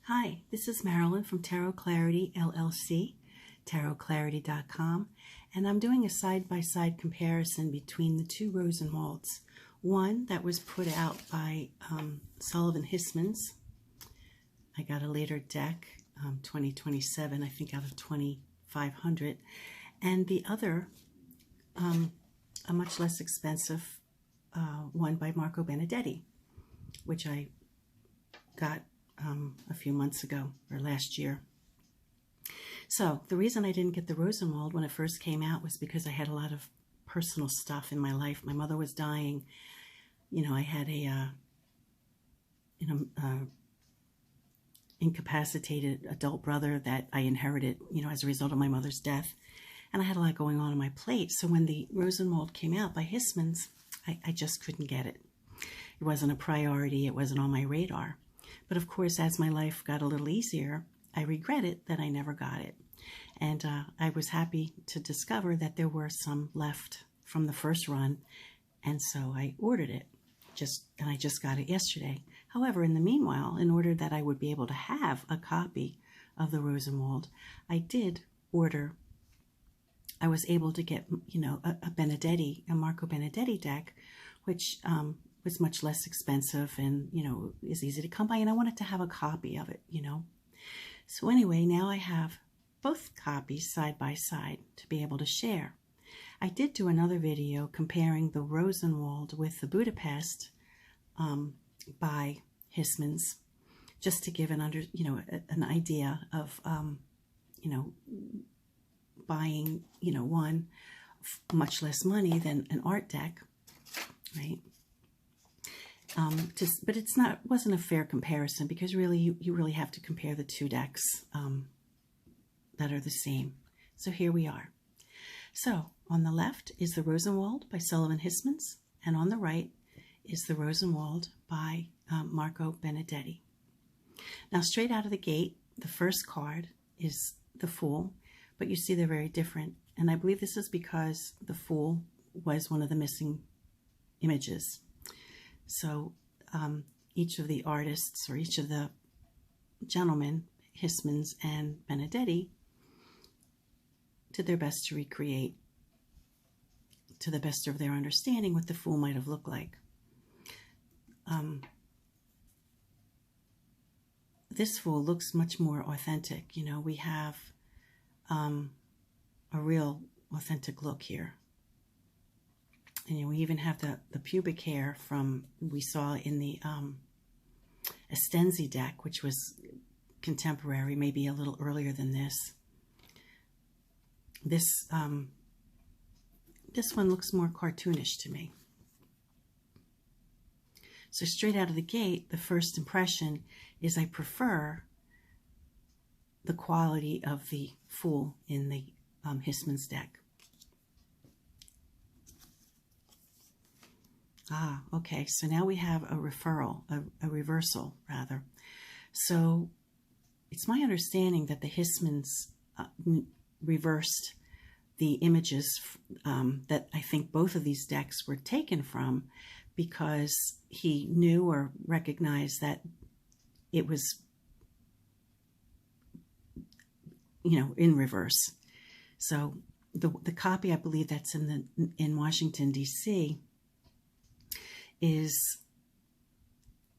Hi, this is Marilyn from Tarot Clarity LLC, tarotclarity.com, and I'm doing a side-by-side comparison between the two Rosenwalds. One that was put out by Sullivan Hismans. I got a later deck, 2027, I think out of 2,500, and the other, a much less expensive one by Benedetti, which I got a few months ago or last year. So the reason I didn't get the Rosenwald when it first came out was because I had a lot of personal stuff in my life. My mother was dying. You know, I had a incapacitated adult brother that I inherited, as a result of my mother's death. And I had a lot going on my plate. So when the Rosenwald came out by Hismans, I just couldn't get it. It wasn't a priority. It wasn't on my radar. But of course, as my life got a little easier, I regret it that I never got it. And I was happy to discover that there were some left from the first run. And so I ordered it, and I just got it yesterday. However, in the meanwhile, in order that I would be able to have a copy of the Rosenwald, I was able to get, a Benedetti deck, which was much less expensive and, is easy to come by. And I wanted to have a copy of it, So anyway, now I have both copies side by side to be able to share. I did do another video comparing the Rosenwald with the Budapest by Hismans, just to give an idea of, buying, one much less money than an art deck, right? But wasn't a fair comparison, because really you really have to compare the two decks that are the same. So here we are. So on the left is the Rosenwald by Sullivan Hismans, and on the right is the Rosenwald by Benedetti. Now, straight out of the gate, the first card is the Fool, but you see they're very different. And I believe this is because the Fool was one of the missing images. So each of the artists, or each of the gentlemen, Hismans and Benedetti, did their best to recreate, to the best of their understanding, what the Fool might have looked like. This Fool looks much more authentic. We have a real authentic look here. And we even have the pubic hair we saw in the Estensi deck, which was contemporary, maybe a little earlier than this. This one looks more cartoonish to me. So straight out of the gate, the first impression is I prefer the quality of the Fool in the Hismans deck. Okay, so now we have a reversal, rather. So it's my understanding that the Hismans reversed the images that I think both of these decks were taken from, because he knew or recognized that it was, in reverse. So the copy, I believe, that's in Washington, D.C., is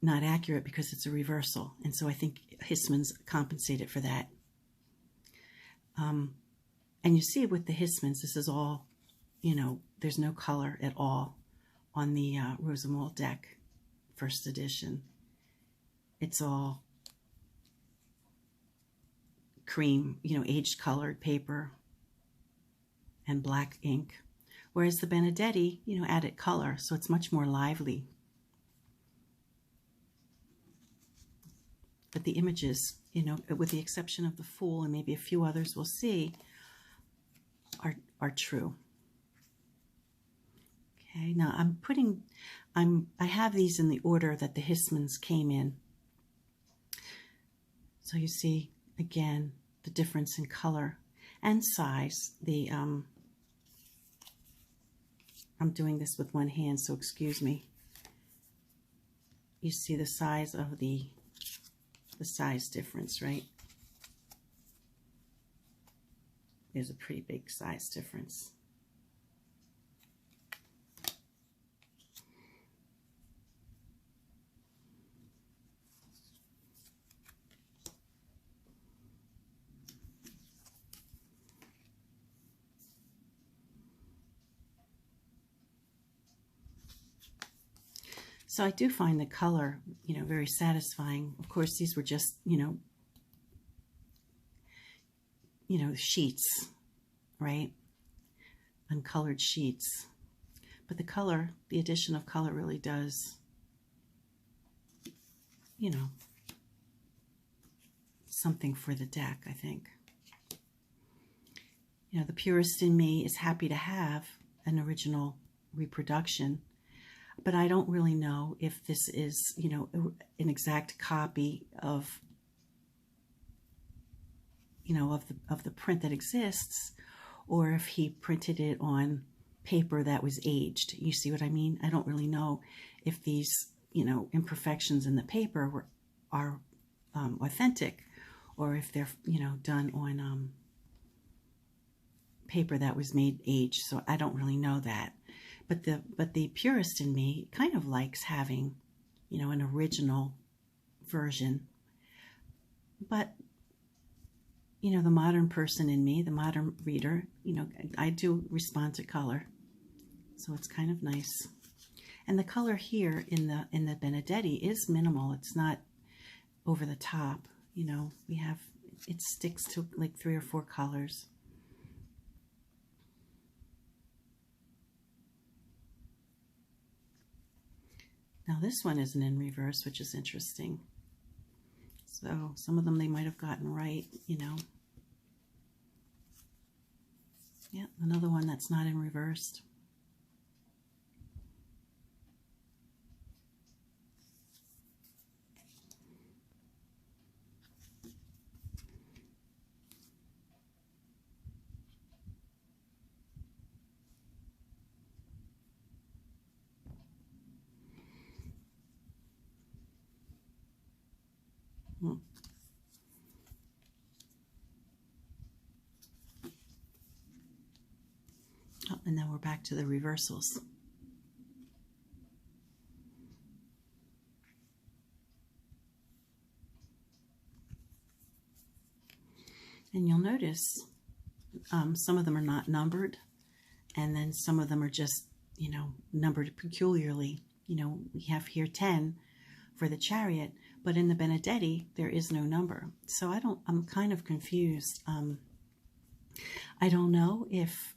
not accurate because it's a reversal. And so I think Hismans compensated for that. And you see with the Hismans, this is all, there's no color at all on the Rosenwald deck, first edition. It's all cream, aged colored paper and black ink. Whereas the Benedetti, added color, so it's much more lively. But the images, with the exception of the Fool and maybe a few others we'll see, are true. Okay, now I have these in the order that the Hismans came in. So you see, again, the difference in color and size. I'm doing this with one hand, so excuse me. You see the size of the the size difference, right? There's a pretty big size difference. So I do find the color, very satisfying. Of course, these were just, sheets, right? Uncolored sheets. But the color, the addition of color really does, something for the deck, I think. The purist in me is happy to have an original reproduction, but I don't really know if this is, an exact copy of, of the print that exists, or if he printed it on paper that was aged. You see what I mean? I don't really know if these, imperfections in the paper are authentic, or if they're, done on paper that was made aged. So I don't really know that. But the purist in me kind of likes having, an original version. But, the modern person in me, the modern reader, I do respond to color. So it's kind of nice. And the color here in the Benedetti is minimal. It's not over the top. We have, it sticks to like 3 or 4 colors. Now this one isn't in reverse, which is interesting. So some of them they might have gotten right, Yeah, another one that's not in reversed. Oh, and then we're back to the reversals. And you'll notice some of them are not numbered, and then some of them are just, numbered peculiarly. We have here 10 for the Chariot, but in the Benedetti, there is no number. So I'm kind of confused. I don't know if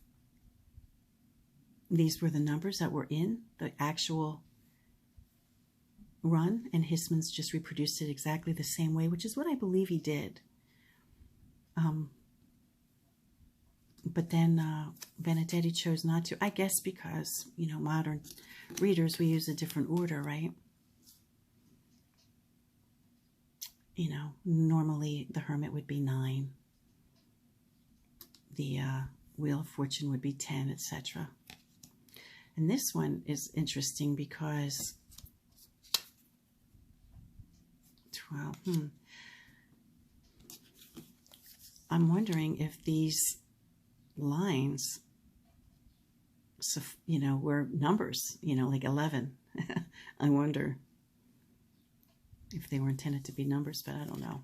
these were the numbers that were in the actual run, and Hismans just reproduced it exactly the same way, which is what I believe he did. But then Benedetti chose not to, I guess because, modern readers, we use a different order, right? Normally the Hermit would be 9. The Wheel of Fortune would be 10, etc. And this one is interesting because 12. I'm wondering if these lines, were numbers, like 11. I wonder if they were intended to be numbers, but I don't know.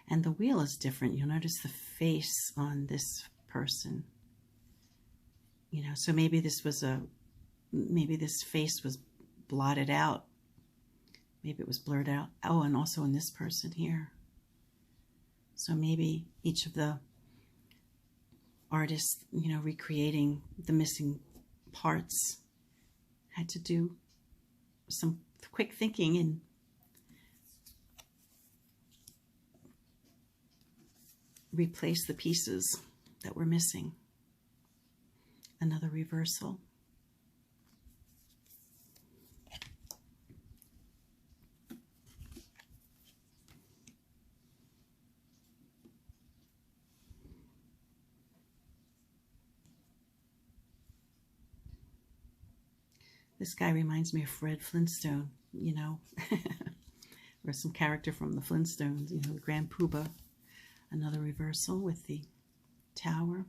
And the wheel is different. You'll notice the face on this person. So maybe this was maybe this face was blotted out. Maybe it was blurred out. Oh, and also in this person here. So maybe each of the artists, recreating the missing parts had to do some quick thinking and replace the pieces that were missing. Another reversal. This guy reminds me of Fred Flintstone, you know, or some character from the Flintstones, you know, the Grand Poobah. Another reversal with the Tower.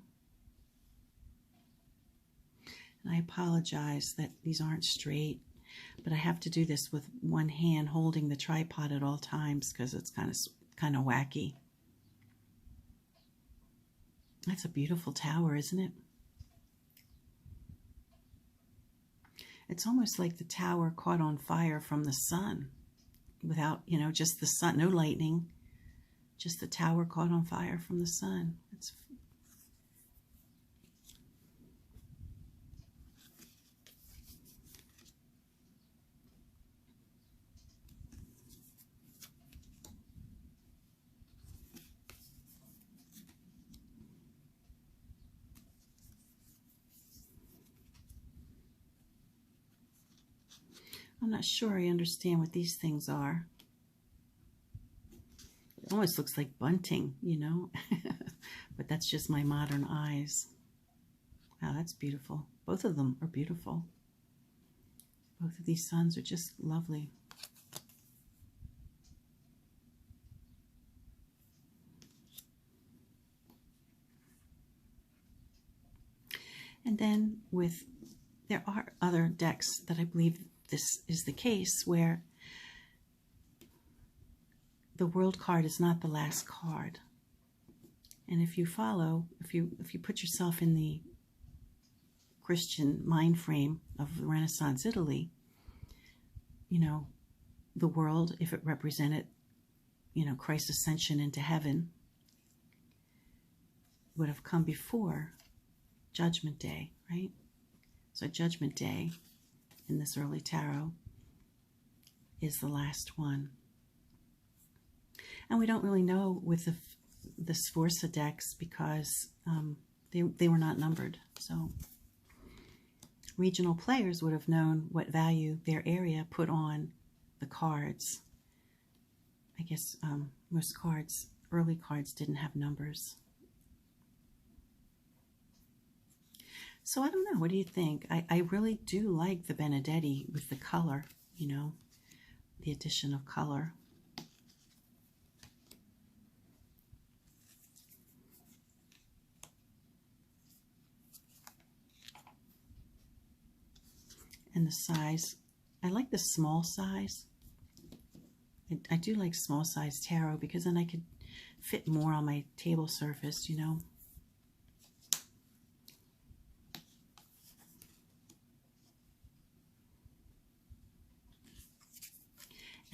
And I apologize that these aren't straight, but I have to do this with one hand holding the tripod at all times because it's kind of wacky. That's a beautiful tower, isn't it? It's almost like the tower caught on fire from the sun without, you know, just the sun, no lightning, just the tower caught on fire from the sun. I'm not sure I understand what these things are. It almost looks like bunting, you know, but that's just my modern eyes. Wow, that's beautiful. Both of them are beautiful. Both of these suns are just lovely. And then there are other decks that I believe this is the case where the World card is not the last card. And if you follow, if you put yourself in the Christian mind frame of Renaissance Italy, you know, the world, if it represented, you know, Christ's ascension into heaven, would have come before Judgment Day, right? So Judgment Day in this early tarot is the last one. And we don't really know with the Sforza decks because they were not numbered. So regional players would have known what value their area put on the cards. I guess most cards, early cards, didn't have numbers. So I don't know. What do you think? I really do like the Benedetti with the color, you know, the addition of color. And the size, I like the small size. I do like small size tarot because then I could fit more on my table surface, you know.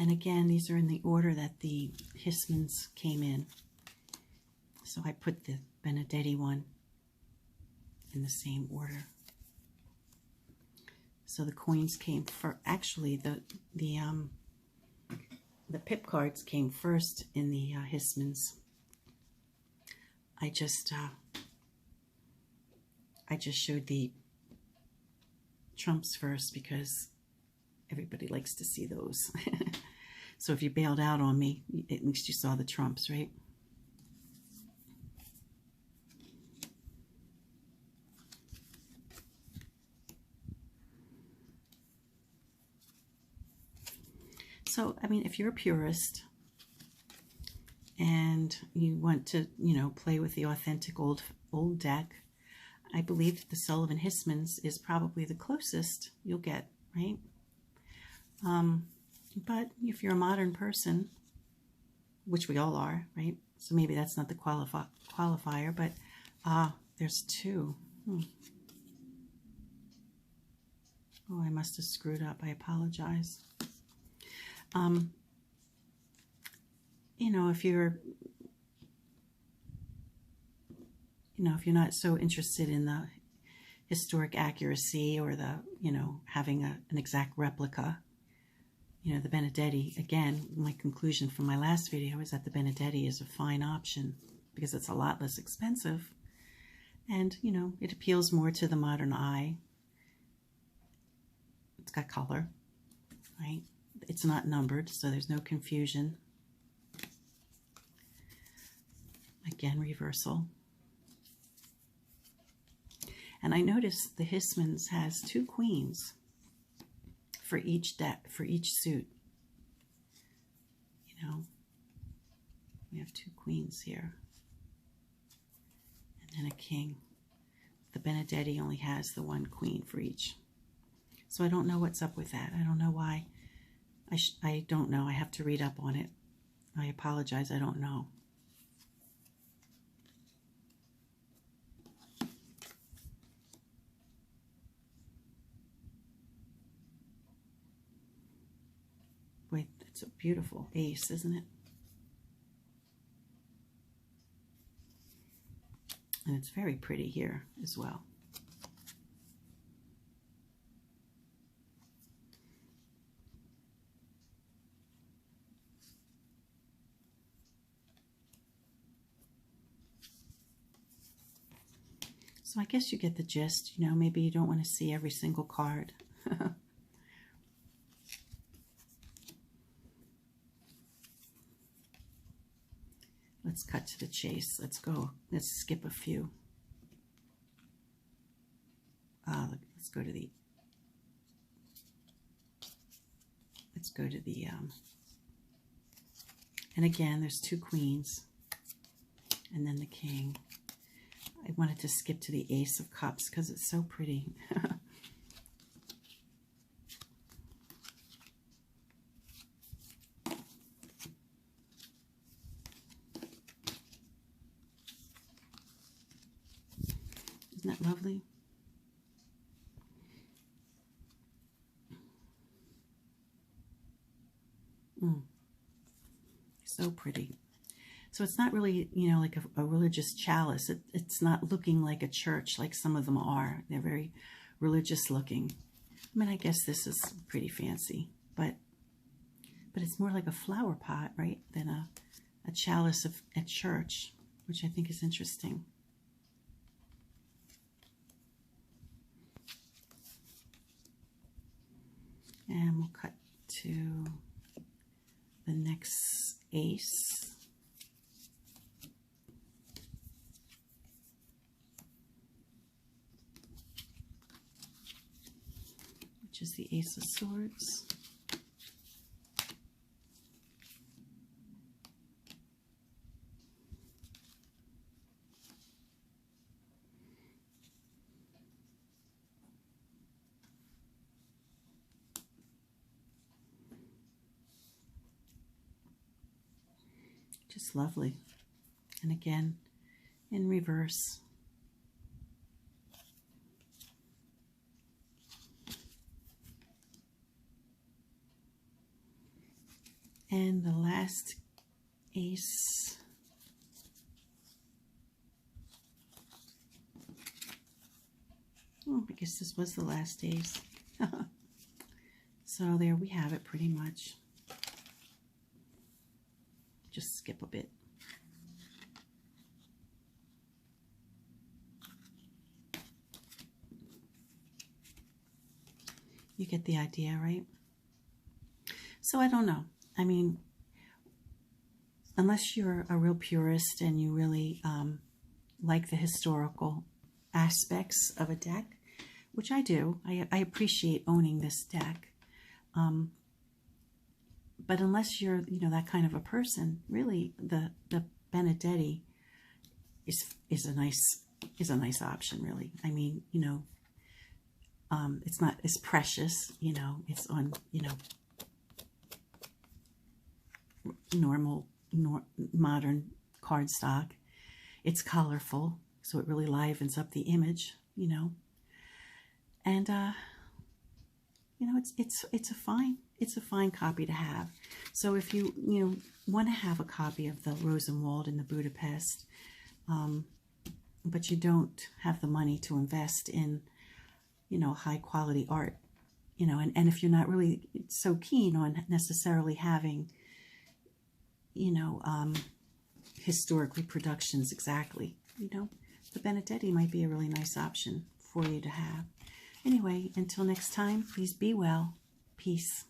And again, these are in the order that the Hismans came in. So I put the Benedetti one in the same order. So the coins came first. Actually, the pip cards came first in the Hismans. I just showed the trumps first because everybody likes to see those. So if you bailed out on me, at least you saw the trumps, right? So, I mean, if you're a purist and you want to, you know, play with the authentic old deck, I believe that the Sullivan Hismans is probably the closest you'll get, right? But if you're a modern person, which we all are, right? So maybe that's not the qualifier, but there's two. Oh, I must have screwed up. I apologize. You know, if you're not so interested in the historic accuracy or the, you know, having an exact replica, you know, the Benedetti, again, my conclusion from my last video is that the Benedetti is a fine option because it's a lot less expensive and, you know, it appeals more to the modern eye. It's got color, right? It's not numbered, so there's no confusion. Again, reversal. And I noticed the Hismans has two queens. for each deck, for each suit. You know, we have 2 queens here. And then a king. The Benedetti only has the 1 queen for each. So I don't know what's up with that. I don't know why. I don't know. I have to read up on it. I apologize. I don't know. Wait, it's a beautiful ace, isn't it? And it's very pretty here as well. So I guess you get the gist, you know, maybe you don't want to see every single card. Let's cut to the chase. Let's go. Let's skip a few. Let's go to the and again, there's 2 queens and then the king. I wanted to skip to the Ace of Cups because it's so pretty. Isn't that lovely? So pretty. So it's not really, you know, like a religious chalice. It's not looking like a church like some of them are. They're very religious looking. I mean, I guess this is pretty fancy, but it's more like a flower pot, right, than a chalice at church, which I think is interesting. And we'll cut to the next ace. Which is the Ace of Swords. Just lovely. And again, in reverse. And the last ace. Oh, I guess this was the last ace. So there we have it pretty much. Just skip a bit. You get the idea, right? So I don't know. I mean, unless you're a real purist and you really like the historical aspects of a deck, which I do. I appreciate owning this deck. But unless you're, you know, that kind of a person, really, the Benedetti is a nice option, really. I mean, you know, it's not as precious, you know. It's on, you know, modern cardstock. It's colorful, so it really livens up the image, you know. And you know, it's a fine copy to have. So if you want to have a copy of the Rosenwald and the Budapest, but you don't have the money to invest in, you know, high quality art, you know, and if you're not really so keen on necessarily having, you know, historic reproductions exactly, you know, the Benedetti might be a really nice option for you to have. Anyway, until next time, please be well. Peace.